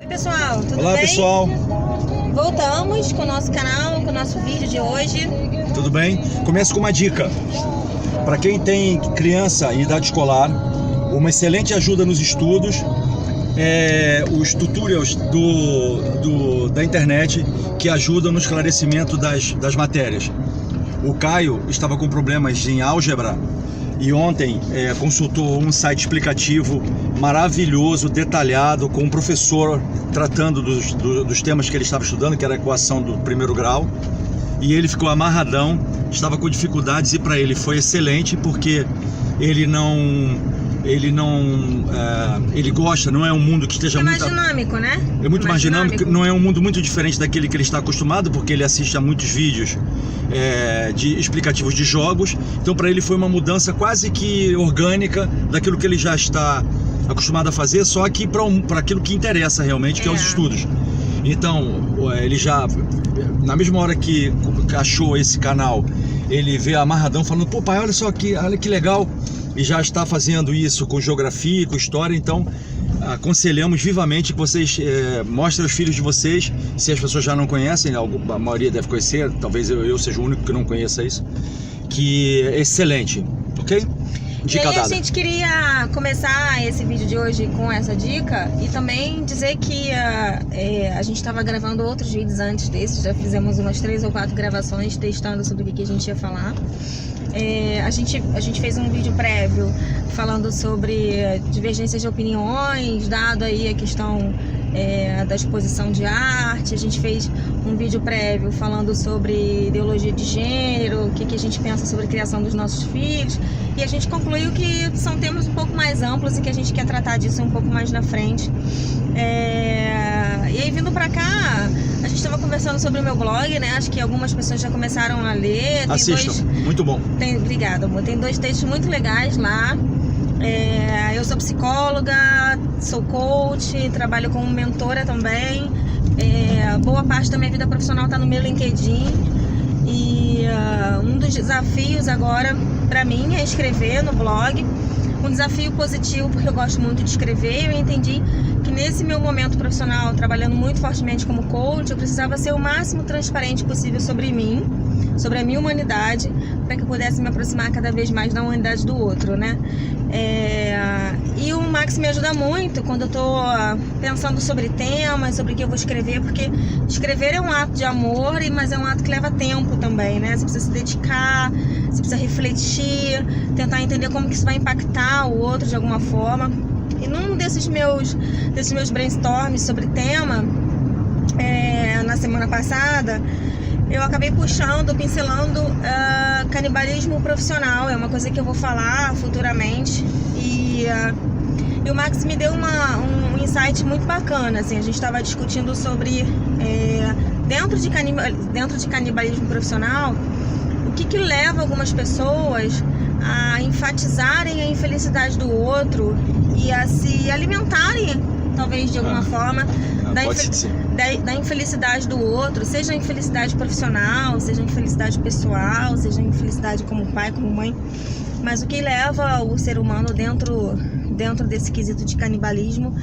Oi pessoal, tudo Olá, bem? pessoal. Voltamos com o nosso canal, com o nosso vídeo de hoje. Tudo bem? Começo com uma dica. Para quem tem criança em idade escolar, uma excelente ajuda nos estudos é os tutorials da internet que ajudam no esclarecimento das matérias. O Caio estava com problemas em álgebra e ontem consultou um site explicativo maravilhoso, detalhado, com um professor tratando dos temas que ele estava estudando, que era a equação do primeiro grau, e ele ficou amarradão, estava com dificuldades, e para ele foi excelente, porque ele gosta, não é um mundo que esteja mais dinâmico, né? É muito mais dinâmico, não é um mundo muito diferente daquele que ele está acostumado, porque ele assiste a muitos vídeos de explicativos de jogos. Então para ele foi uma mudança quase que orgânica daquilo que ele já está acostumado a fazer, só que para aquilo que interessa realmente, que é os estudos. Então ele já, na mesma hora que achou esse canal, ele veio amarradão falando: pô pai, olha só aqui, olha que legal, e já está fazendo isso com geografia, com história. Então aconselhamos vivamente que vocês mostrem aos filhos de vocês, se as pessoas já não conhecem, a maioria deve conhecer, talvez eu seja o único que não conheça isso, que é excelente, ok? Dica dada. A gente queria começar esse vídeo de hoje com essa dica e também dizer que a gente estava gravando outros vídeos antes desse, já fizemos umas 3 ou 4 gravações testando sobre o que a gente ia falar. A gente fez um vídeo prévio falando sobre divergências de opiniões, dado aí a questão da exposição de arte. A gente fez um vídeo prévio falando sobre ideologia de gênero, o que a gente pensa sobre a criação dos nossos filhos, e a gente concluiu que são temas um pouco mais amplos e que a gente quer tratar disso um pouco mais na frente. E aí, vindo pra cá, a gente estava conversando sobre o meu blog, né? Acho que algumas pessoas já começaram a ler. Assistam, muito bom. Obrigada, amor. Tem 2 textos muito legais lá. Eu sou psicóloga, sou coach, trabalho como mentora também. Boa parte da minha vida profissional está no meu LinkedIn. E um dos desafios agora para mim é escrever no blog. Um desafio positivo, porque eu gosto muito de escrever. Eu entendi que nesse meu momento profissional, trabalhando muito fortemente como coach, eu precisava ser o máximo transparente possível sobre mim, sobre a minha humanidade, para que eu pudesse me aproximar cada vez mais da humanidade do outro, né? E o Max me ajuda muito quando eu tô pensando sobre temas, sobre o que eu vou escrever, porque escrever é um ato de amor, mas é um ato que leva tempo também, né? Você precisa se dedicar, você precisa refletir, tentar entender como que isso vai impactar o outro de alguma forma. E num desses meus brainstorms sobre tema, na semana passada, eu acabei pincelando canibalismo profissional. É uma coisa que eu vou falar futuramente. E o Max me deu um insight muito bacana. Assim, a gente estava discutindo sobre, dentro de canibalismo profissional, o que leva algumas pessoas a enfatizarem a infelicidade do outro e a se alimentarem, talvez de alguma forma, da infelicidade do outro, seja a infelicidade profissional, seja a infelicidade pessoal, seja a infelicidade como pai, como mãe. Mas o que leva o ser humano dentro desse quesito de canibalismo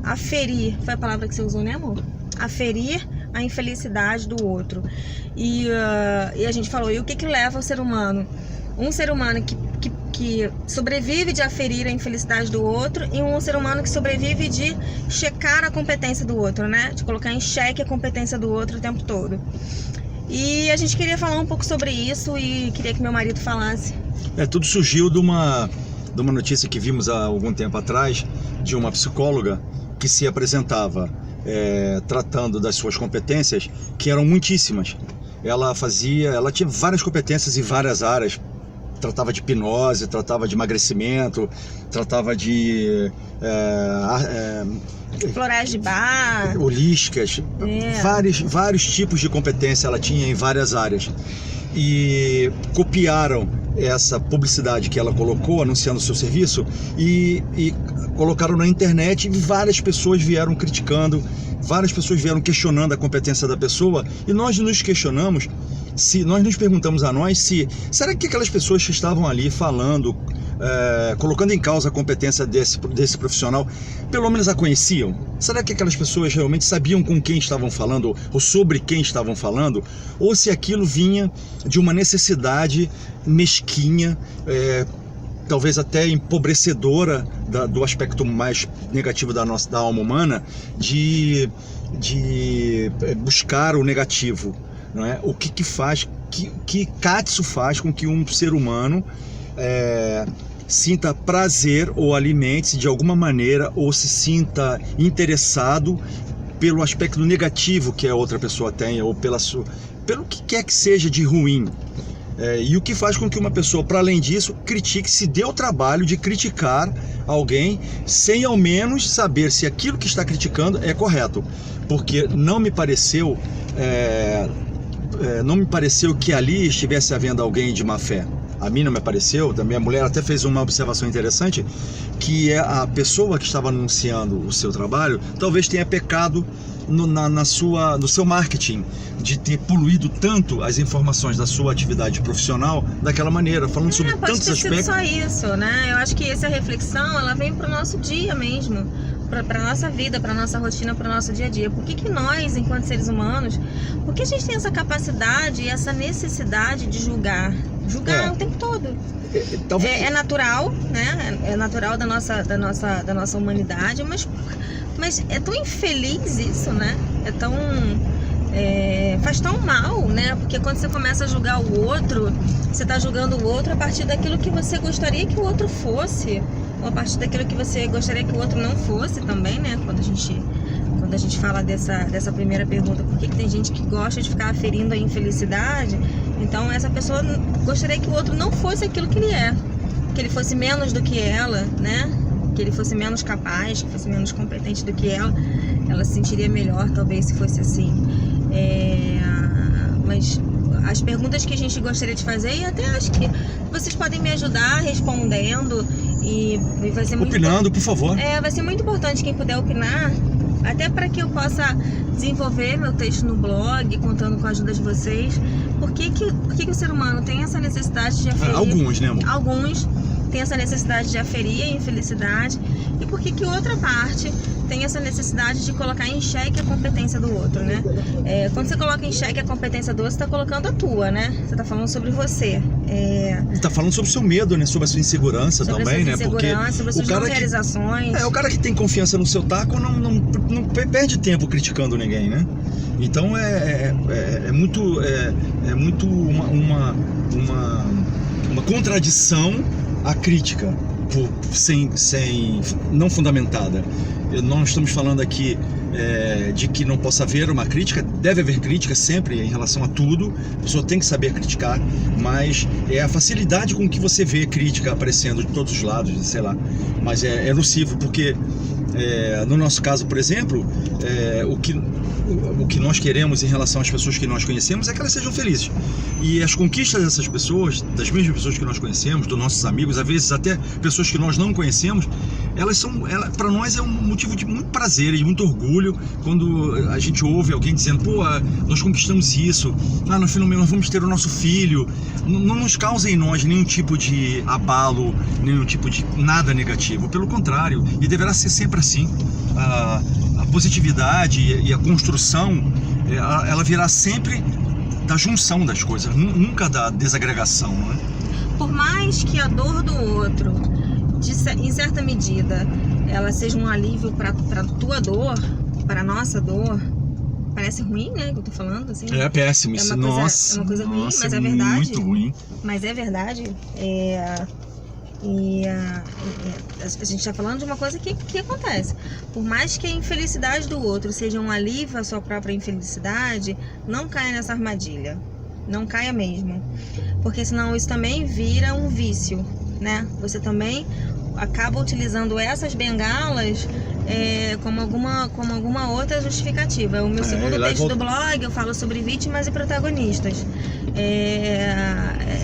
a ferir, foi a palavra que você usou, né, amor? A ferir a infelicidade do outro. E a gente falou, e o que leva o ser humano? Um ser humano que sobrevive de aferir a infelicidade do outro, e um ser humano que sobrevive de checar a competência do outro, né? De colocar em xeque a competência do outro o tempo todo. E a gente queria falar um pouco sobre isso e queria que meu marido falasse. Tudo surgiu de uma notícia que vimos há algum tempo atrás, de uma psicóloga que se apresentava tratando das suas competências, que eram muitíssimas. Ela tinha várias competências em várias áreas. Tratava de hipnose, tratava de emagrecimento, tratava de florais de bar, holísticas, vários tipos de competência ela tinha em várias áreas. E copiaram essa publicidade que ela colocou anunciando o seu serviço e colocaram na internet, e várias pessoas vieram criticando, várias pessoas vieram questionando a competência da pessoa, e nós nos questionamos, nós nos perguntamos a nós se será que aquelas pessoas que estavam ali falando colocando em causa a competência desse profissional, pelo menos a conheciam? Será que aquelas pessoas realmente sabiam com quem estavam falando ou sobre quem estavam falando? Ou se aquilo vinha de uma necessidade mesquinha, talvez até empobrecedora do aspecto mais negativo da alma humana, de buscar o negativo, não é? O que faz, que Katsu faz com que um ser humano sinta prazer ou alimente-se de alguma maneira ou se sinta interessado pelo aspecto negativo que a outra pessoa tem ou pelo que quer que seja de ruim. E o que faz com que uma pessoa, para além disso, critique, se dê o trabalho de criticar alguém sem ao menos saber se aquilo que está criticando é correto. Porque não me pareceu que ali estivesse havendo alguém de má fé. A mim não me pareceu, da minha mulher até fez uma observação interessante, que a pessoa que estava anunciando o seu trabalho talvez tenha pecado no seu marketing, de ter poluído tanto as informações da sua atividade profissional daquela maneira, falando sobre tantos aspectos. Não é só isso, né? Eu acho que essa reflexão, ela vem para o nosso dia mesmo, para a nossa vida, para a nossa rotina, para o nosso dia a dia. Por que nós, enquanto seres humanos, por que a gente tem essa capacidade e essa necessidade de julgar o tempo todo? É natural, né? É natural da nossa humanidade, mas é tão infeliz isso, né? Faz tão mal, né? Porque quando você começa a julgar o outro, você está julgando o outro a partir daquilo que você gostaria que o outro fosse, ou a partir daquilo que você gostaria que o outro não fosse também, né? Quando a gente fala dessa primeira pergunta, por que tem gente que gosta de ficar aferindo a infelicidade? Então essa pessoa gostaria que o outro não fosse aquilo que ele é, que ele fosse menos do que ela, né? Que ele fosse menos capaz, que fosse menos competente do que ela se sentiria melhor talvez se fosse assim. Mas as perguntas que a gente gostaria de fazer, e até acho que vocês podem me ajudar respondendo, e vai ser muito opinando, por favor. Vai ser muito importante quem puder opinar, até para que eu possa desenvolver meu texto no blog, contando com a ajuda de vocês. Por que o ser humano tem essa necessidade de aferir? Alguns, né, amor? Alguns tem essa necessidade de aferir a infelicidade, e por que outra parte tem essa necessidade de colocar em xeque a competência do outro, né? Quando você coloca em xeque a competência do outro, você está colocando a tua, né? Você está falando sobre você. Está falando sobre o seu medo, né? Sobre a sua insegurança sobre também, né? Porque sobre as suas não realizações. O cara que tem confiança no seu taco não perde tempo criticando ninguém, né? Então é muito uma contradição a crítica não fundamentada. Não estamos falando aqui de que não possa haver uma crítica. Deve haver crítica sempre em relação a tudo. A pessoa tem que saber criticar, mas é a facilidade com que você vê crítica aparecendo de todos os lados, sei lá. Mas é nocivo, porque no nosso caso, por exemplo, o que nós queremos em relação às pessoas que nós conhecemos é que elas sejam felizes. E as conquistas dessas pessoas, das mesmas pessoas que nós conhecemos, dos nossos amigos, às vezes até pessoas que nós não conhecemos, para nós é um motivo de muito prazer e de muito orgulho quando a gente ouve alguém dizendo: pô, nós conquistamos isso, no finalmente nós vamos ter o nosso filho. Não nos causa em nós nenhum tipo de abalo, nenhum tipo de nada negativo. Pelo contrário, e deverá ser sempre assim. A positividade e a construção, ela virá sempre da junção das coisas, nunca da desagregação, não é? Por mais que a dor do outro, em certa medida, ela seja um alívio para tua dor, para nossa dor, parece ruim, né, que eu tô falando, assim. É péssimo isso, nossa. É uma coisa ruim, mas é verdade. Muito ruim. Mas é verdade. A gente está falando de uma coisa que acontece. Por mais que a infelicidade do outro seja um alívio à sua própria infelicidade, não caia nessa armadilha. Não caia mesmo. Porque senão isso também vira um vício, né? Você também acaba utilizando essas bengalas como alguma outra justificativa. O meu segundo texto do blog, eu falo sobre vítimas e protagonistas.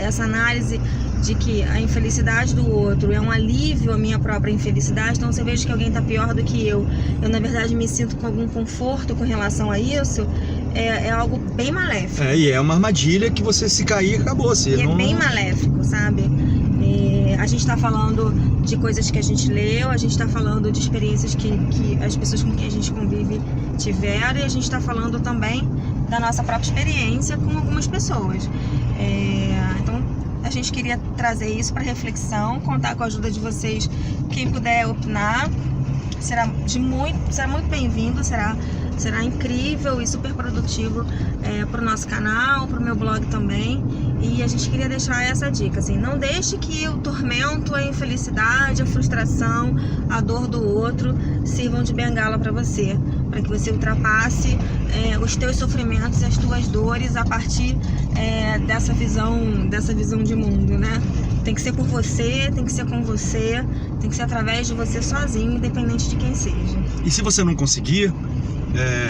Essa análise de que a infelicidade do outro é um alívio à minha própria infelicidade. Então, se eu vejo que alguém está pior do que eu na verdade me sinto com algum conforto com relação a isso, é algo bem maléfico. E é uma armadilha que você, se cair, acabou. É bem maléfico, sabe? A gente está falando de coisas que a gente leu, a gente está falando de experiências que as pessoas com quem a gente convive tiveram, e a gente está falando também da nossa própria experiência com algumas pessoas. Então, a gente queria trazer isso para reflexão, contar com a ajuda de vocês. Quem puder opinar, será muito bem-vindo, será incrível e super produtivo para o nosso canal, para o meu blog também. E a gente queria deixar essa dica, assim, não deixe que o tormento, a infelicidade, a frustração, a dor do outro sirvam de bengala para você, para que você ultrapasse os teus sofrimentos e as tuas dores a partir dessa visão de mundo, né? Tem que ser por você, tem que ser com você, tem que ser através de você sozinho, independente de quem seja. E se você não conseguir,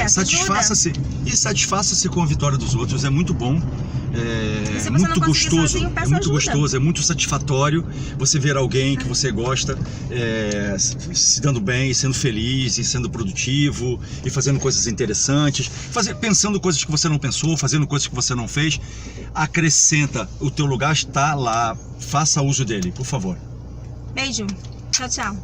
satisfaça-se com a vitória dos outros. É muito bom. É muito gostoso, sozinho, é muito satisfatório você ver alguém que você gosta se dando bem, sendo feliz e sendo produtivo e fazendo coisas interessantes, pensando coisas que você não pensou, fazendo coisas que você não fez. Acrescenta, o teu lugar está lá, faça uso dele, por favor. Beijo, tchau, tchau.